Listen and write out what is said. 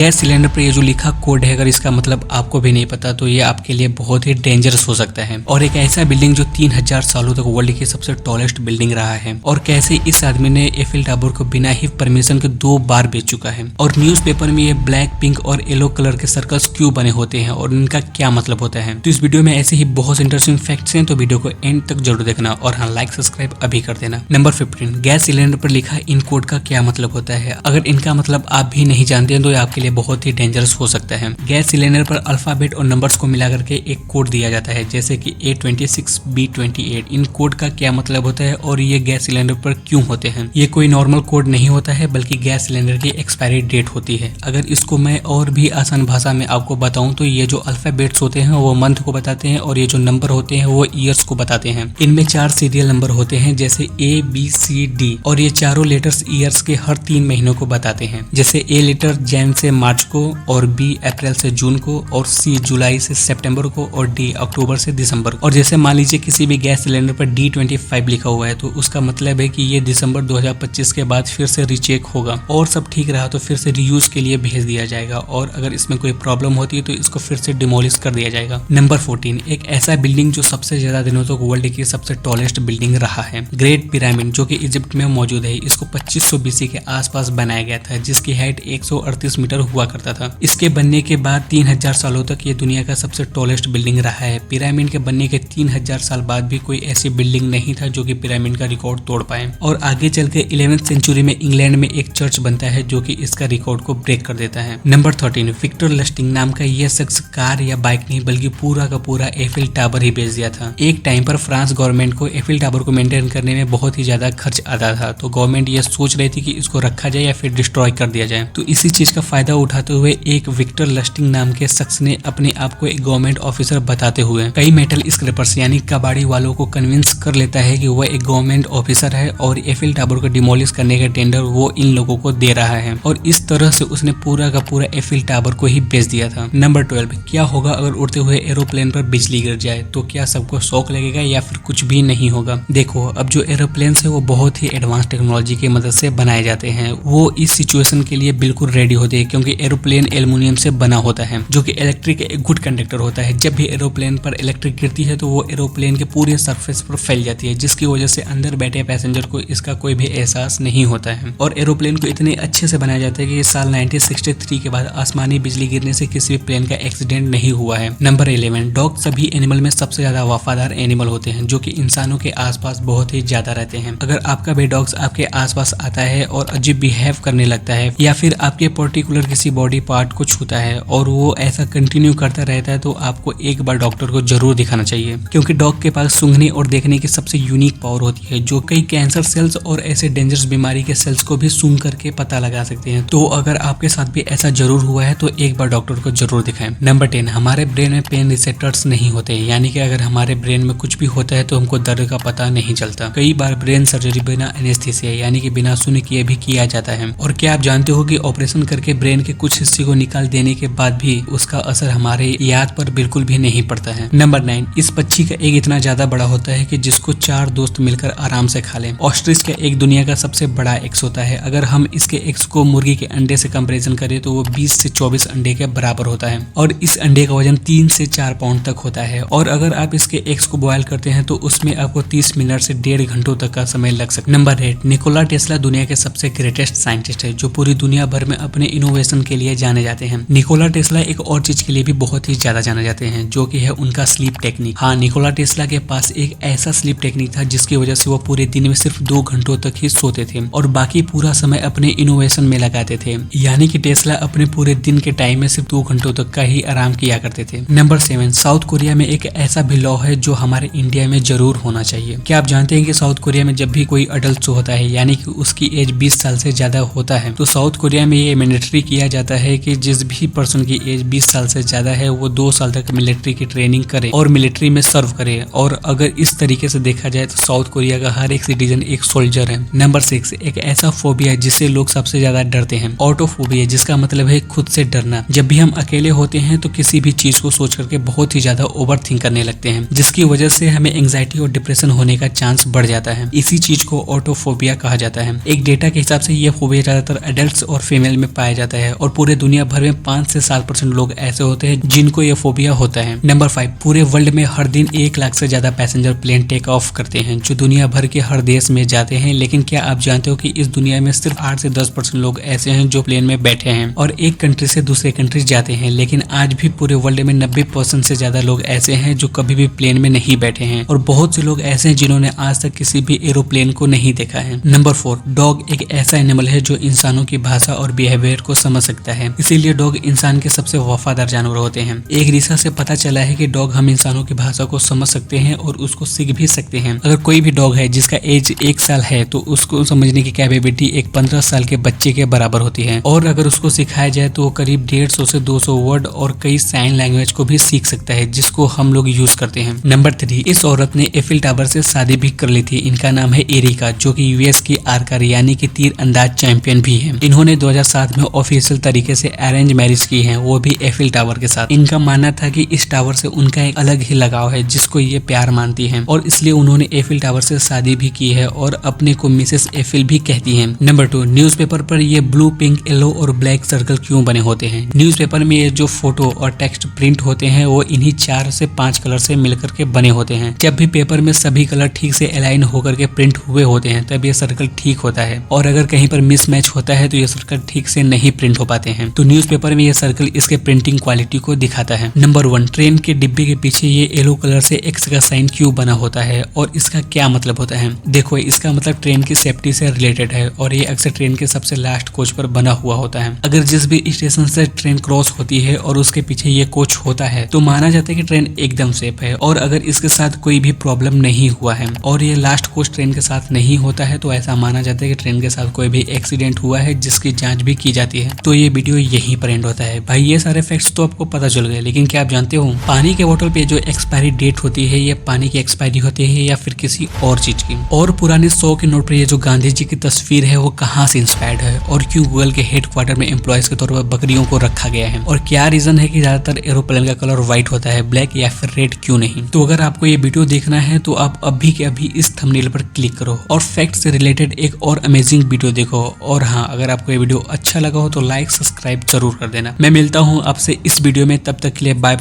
Gas cylinder पर ये जो लिखा कोड है, अगर इसका मतलब आपको भी नहीं पता तो ये आपके लिए बहुत ही डेंजरस हो सकता है। और एक ऐसा बिल्डिंग जो 3000 सालों तक वर्ल्ड की सबसे टॉलेस्ट बिल्डिंग रहा है, और कैसे इस आदमी ने एफिल टावर को बिना ही परमिशन के 2 बार बेच चुका है। और न्यूज़पेपर में ये ब्लैक, पिंक और येलो कलर के सर्कल्स क्यों बने होते हैं और इनका क्या मतलब होता है। तो इस वीडियो में ऐसे ही बहुत इंटरेस्टिंग फैक्ट्स हैं, तो वीडियो को एंड तक जरूर देखना और हाँ, लाइक सब्सक्राइब अभी कर देना। नंबर 15, गैस सिलेंडर पर लिखा इन कोड का क्या मतलब होता है। अगर इनका मतलब आप भी नहीं जानते हैं तो ये आपके लिए बहुत ही डेंजरस हो सकता है। गैस सिलेंडर पर अल्फाबेट और नंबर्स को मिलाकर के एक कोड दिया जाता है, जैसे कि A26 B28। इन कोड का क्या मतलब होता है और ये गैस सिलेंडर पर क्यों होते हैं। ये कोई नॉर्मल कोड नहीं होता है, बल्कि गैस सिलेंडर की एक्सपायरी डेट होती है। अगर इसको मैं और भी आसान भाषा में आपको बताऊं तो ये जो अल्फाबेट्स होते हैं वो मंथ को बताते हैं, और ये जो नंबर होते हैं वो ईयर्स को बताते हैं। इनमें 4 सीरियल नंबर होते हैं, जैसे A B C D, और ये चारों लेटर्स ईयर्स के हर 3 महीनों को बताते हैं। जैसे A लेटर जैन से मार्च को, और B अप्रैल से जून को, और C जुलाई से सितंबर को, और D अक्टूबर से दिसंबर को। और जैसे मान लीजिए किसी भी गैस सिलेंडर पर D25 लिखा हुआ है, तो उसका मतलब है कि ये दिसंबर 2025 के बाद फिर से रीचेक होगा, और सब ठीक रहा तो फिर से रीयूज के लिए भेज दिया जाएगा, और अगर इसमें कोई प्रॉब्लम होती है तो इसको फिर से डिमोलिश कर दिया जाएगा। नंबर 14, एक ऐसा बिल्डिंग जो सबसे ज्यादा दिनों तक वर्ल्ड की सबसे टॉलेस्ट बिल्डिंग रहा है, ग्रेट पिरामिड, जो कि इजिप्ट में मौजूद है। इसको 2500 BC के आसपास बनाया गया था, जिसकी हाइट 138 मीटर हुआ करता था। इसके बनने के बाद 3000 सालों तक ये दुनिया का सबसे टॉलेस्ट बिल्डिंग रहा है। पिरामिड के बनने के 3000 साल बाद भी कोई ऐसी बिल्डिंग नहीं था जो कि पिरामिड का रिकॉर्ड तोड़ पाए। और आगे चल के 11वीं सेंचुरी में इंग्लैंड में एक चर्च बनता है जो कि इसका रिकॉर्ड को ब्रेक कर देता है। नंबर 13, विक्टर लस्टिंग नाम का यह शख्स कार या बाइक नहीं बल्कि पूरा का पूरा एफिल टावर ही बेच दिया था। एक टाइम पर फ्रांस गवर्नमेंट को एफिल टावर को मेंटेन करने में बहुत ही ज्यादा खर्च आता था, तो गवर्नमेंट ये सोच रही थी कि इसको रखा जाए या फिर डिस्ट्रॉय कर दिया जाए। तो इसी चीज का फायदा उठाते हुए एक विक्टर लस्टिंग नाम के शख्स ने अपने आप को एक गवर्नमेंट ऑफिसर बताते हुए कई मेटल स्क्रैपर्स यानी कबाड़ी वालों को कन्विंस कर लेता है कि वह एक गवर्नमेंट ऑफिसर है और एफिल टावर को डिमोलिश करने का टेंडर वो इन लोगों को दे रहा है, और इस तरह से उसने पूरा का पूरा एफिल टावर को ही बेच दिया था। नंबर 12, क्या होगा अगर उड़ते हुए एरोप्लेन पर बिजली गिर जाए, तो क्या सबको शौक लगेगा या फिर कुछ भी नहीं होगा। देखो, अब जो एरोप्लेन है वो बहुत ही एडवांस टेक्नोलॉजी की मदद से बनाए जाते हैं। वो इस सिचुएशन के लिए बिल्कुल रेडी होते हैं, क्योंकि एरोप्लेन एल्युमिनियम से बना होता है, जो कि इलेक्ट्रिक एक गुड कंडक्टर होता है। जब भी एरोप्लेन पर इलेक्ट्रिक गिरती है तो वो एरोप्लेन के पूरे सरफेस पर फैल जाती है, जिसकी वजह से अंदर बैठे पैसेंजर को इसका कोई भी एहसास नहीं होता है। और एरोप्लेन को इतने अच्छे से बनाया जाता है कि साल 1963 के बाद आसमानी बिजली गिरने से किसी भी प्लेन का एक्सीडेंट नहीं हुआ है। नंबर 11, डॉग सभी एनिमल में सबसे ज्यादा वफादार एनिमल होते हैं, जो कि इंसानों के आसपास बहुत ही ज्यादा रहते हैं। अगर आपका भी डॉग्स आपके आसपास आता है और अजीब बिहेव करने लगता है, या फिर आपके पर्टिकुलर किसी बॉडी पार्ट को छूता है और वो ऐसा कंटिन्यू करता रहता है, तो आपको एक बार डॉक्टर को जरूर दिखाना चाहिए, क्योंकि डॉग के पास सूंघने और देखने की सबसे यूनिक पावर होती है, जो कई कैंसर सेल्स और ऐसे डेंजरस बीमारी के सेल्स को भी सूंघ करके पता लगा सकते हैं। तो अगर आपके साथ भी ऐसा जरूर हुआ है तो एक बार डॉक्टर को जरूर दिखाएं। नंबर 10, हमारे ब्रेन में पेन रिसेप्टर्स नहीं होते, यानी कि अगर हमारे ब्रेन में कुछ भी होता है तो हमको दर्द का पता नहीं चलता। कई बार ब्रेन सर्जरी बिना एनेस्थीसिया यानी कि बिना सुने किए भी किया जाता है। और क्या आप जानते हो कि ऑपरेशन करके ब्रेन के कुछ हिस्से को निकाल देने के बाद भी उसका असर हमारे याद पर बिल्कुल भी नहीं पड़ता है। नंबर 9, इस पक्षी का एग इतना ज्यादा बड़ा होता है कि जिसको 4 दोस्त मिलकर आराम से खा लें। ऑस्ट्रिच का एग दुनिया का सबसे बड़ा एग्स होता है। अगर हम इसके एग्स को मुर्गी के अंडे से कंपैरिजन करें तो वो 20 से 24 अंडे के बराबर होता है, और इस अंडे का वजन 3 से 4 पाउंड तक होता है। और अगर आप इसके एग्स को बॉयल करते हैं तो उसमें आपको 30 मिनट से 1.5 घंटों तक का समय लग सकता है। नंबर 8, निकोला टेस्ला दुनिया के सबसे ग्रेटेस्ट साइंटिस्ट है, जो पूरी दुनिया भर में अपने इनोवेशन के लिए जाने जाते हैं। निकोला टेस्ला एक और चीज के लिए भी बहुत ही ज्यादा जाने जाते हैं, जो कि है उनका स्लीप टेक्निक। हाँ, निकोला टेस्ला के पास एक ऐसा स्लीप टेक्निक था जिसकी वजह से वो पूरे दिन में सिर्फ 2 घंटों तक ही सोते थे और बाकी पूरा समय अपने इनोवेशन में लगाते थे। यानी कि टेस्ला अपने पूरे दिन के टाइम में सिर्फ 2 घंटों तक का ही आराम किया करते थे। नंबर 7, साउथ कोरिया में एक ऐसा भी लॉ है जो हमारे इंडिया में जरूर होना चाहिए। क्या आप जानते हैं कि साउथ कोरिया में जब भी कोई अडल्ट होता है, यानी कि उसकी एज 20 साल से ज्यादा होता है, तो साउथ कोरिया में ये मैंडेटरी किया जाता है कि जिस भी पर्सन की एज 20 साल से ज्यादा है वो 2 साल तक मिलिट्री की ट्रेनिंग करे और मिलिट्री में सर्व करे। और अगर इस तरीके से देखा जाए तो साउथ कोरिया का हर एक सिटीजन एक सोल्जर है। नंबर 6, एक ऐसा फोबिया जिससे लोग सबसे ज्यादा डरते हैं, ऑटोफोबिया, जिसका मतलब है खुद से डरना। जब भी हम अकेले होते हैं तो किसी भी चीज को सोच करके बहुत ही ज्यादा ओवर थिंक करने लगते हैं, जिसकी वजह से हमें एंग्जाइटी और डिप्रेशन होने का चांस बढ़ जाता है। इसी चीज को ऑटोफोबिया कहा जाता है। एक डेटा के हिसाब से ये फोबिया ज्यादातर एडल्ट्स और फीमेल में पाया जाता है, है और पूरे दुनिया भर में 5 से 7% लोग ऐसे होते हैं जिनको ये फोबिया होता है। नंबर 5, पूरे वर्ल्ड में हर दिन 1 लाख से ज्यादा पैसेंजर प्लेन टेक ऑफ करते हैं जो दुनिया भर के हर देश में जाते हैं। लेकिन क्या आप जानते हो कि इस दुनिया में सिर्फ 8 से 10% लोग ऐसे हैं जो प्लेन में बैठे हैं और एक कंट्री से दूसरे कंट्री जाते हैं। लेकिन आज भी पूरे वर्ल्ड में 90% से ज्यादा लोग ऐसे हैं जो कभी भी प्लेन में नहीं बैठे हैं और बहुत से लोग ऐसे हैं जिन्होंने आज तक किसी भी एरोप्लेन को नहीं देखा है। नंबर 4, डॉग एक ऐसा एनिमल है जो इंसानों की भाषा और बिहेवियर को समझ सकता है, इसीलिए डॉग इंसान के सबसे वफादार जानवर होते हैं। एक रिसर्च से पता चला है कि डॉग हम इंसानों की भाषा को समझ सकते हैं और उसको सीख भी सकते हैं। अगर कोई भी डॉग है जिसका एज 1 साल है तो उसको समझने की कैपेबिलिटी एक 15 साल के बच्चे के बराबर होती है और अगर उसको सिखाया जाए तो वो करीब 150 से 200 वर्ड और कई साइन लैंग्वेज को भी सीख सकता है जिसको हम लोग यूज करते हैं। नंबर 3, इस औरत ने एफिल टावर से शादी भी कर ली थी। इनका नाम है एरिका जो कि यूएस की आर्कर यानी कि तीर अंदाज चैंपियन भी है। इन्होंने 2007 में ऑफिशियल तरीके से अरेंज मैरिज की है, वो भी एफिल टावर के साथ। इनका मानना था कि इस टावर से उनका एक अलग ही लगाव है जिसको ये प्यार मानती है और इसलिए उन्होंने एफिल टावर से शादी भी की है और अपने को मिसेस एफिल भी कहती है। नंबर 2, न्यूज़पेपर पर ये ब्लू, पिंक, येलो और ब्लैक सर्कल क्यों बने होते हैं? न्यूज़पेपर में ये जो फोटो और टेक्स्ट प्रिंट होते हैं वो इन्हीं 4 से 5 कलर से मिलकर के बने होते हैं। जब भी पेपर में सभी कलर ठीक से अलाइन होकर के प्रिंट हुए होते हैं तब ये सर्कल ठीक होता है और अगर कहीं पर मिसमैच होता है तो ये सर्कल ठीक से नहीं प्रिंट हो पाते हैं। तो न्यूज़पेपर में ये सर्कल इसके प्रिंटिंग क्वालिटी को दिखाता है। नंबर 1, ट्रेन के डिब्बे के पीछे ये येलो कलर से एक्स का साइन क्यों बना होता है और इसका क्या मतलब होता है? देखो, इसका मतलब ट्रेन की सेफ्टी से रिलेटेड है और ये अक्सर ट्रेन के सबसे लास्ट कोच पर बना हुआ होता है। अगर जिस भी स्टेशन से ट्रेन क्रॉस होती है और उसके पीछे ये कोच होता है तो माना जाता है कि ट्रेन एकदम सेफ है और अगर इसके साथ कोई भी प्रॉब्लम नहीं हुआ है और ये लास्ट कोच ट्रेन के साथ नहीं होता है तो ऐसा माना जाता है कि ट्रेन के साथ कोई भी एक्सीडेंट हुआ है जिसकी जांच भी की जाती है। तो ये वीडियो यहीं पर एंड होता है। भाई ये सारे फैक्ट्स तो आपको पता चल गए, लेकिन क्या आप जानते हो पानी के बोतल पे जो एक्सपायरी डेट होती है ये पानी की एक्सपायरी होती है या फिर किसी और चीज की? और पुराने 100 के नोट पर ये जो गांधी जी की तस्वीर है वो कहाँ से इंस्पायर्ड है और क्यों गूगल के हेडक्वार्टर में एम्प्लॉयज के तौर पर बकरियों को रखा गया है और क्या रीजन है कि ज्यादातर एरोप्लेन का कलर व्हाइट होता है, ब्लैक या फिर रेड क्यों नहीं? तो अगर आपको ये वीडियो देखना है तो आप अभी के अभी इस थंबनेल पर क्लिक करो और फैक्ट से रिलेटेड एक और अमेजिंग वीडियो देखो। और हाँ, अगर आपको ये वीडियो अच्छा लगा हो तो लाइक सब्सक्राइब जरूर कर देना। मैं मिलता हूँ आपसे इस वीडियो में, तब तक के लिए बाय।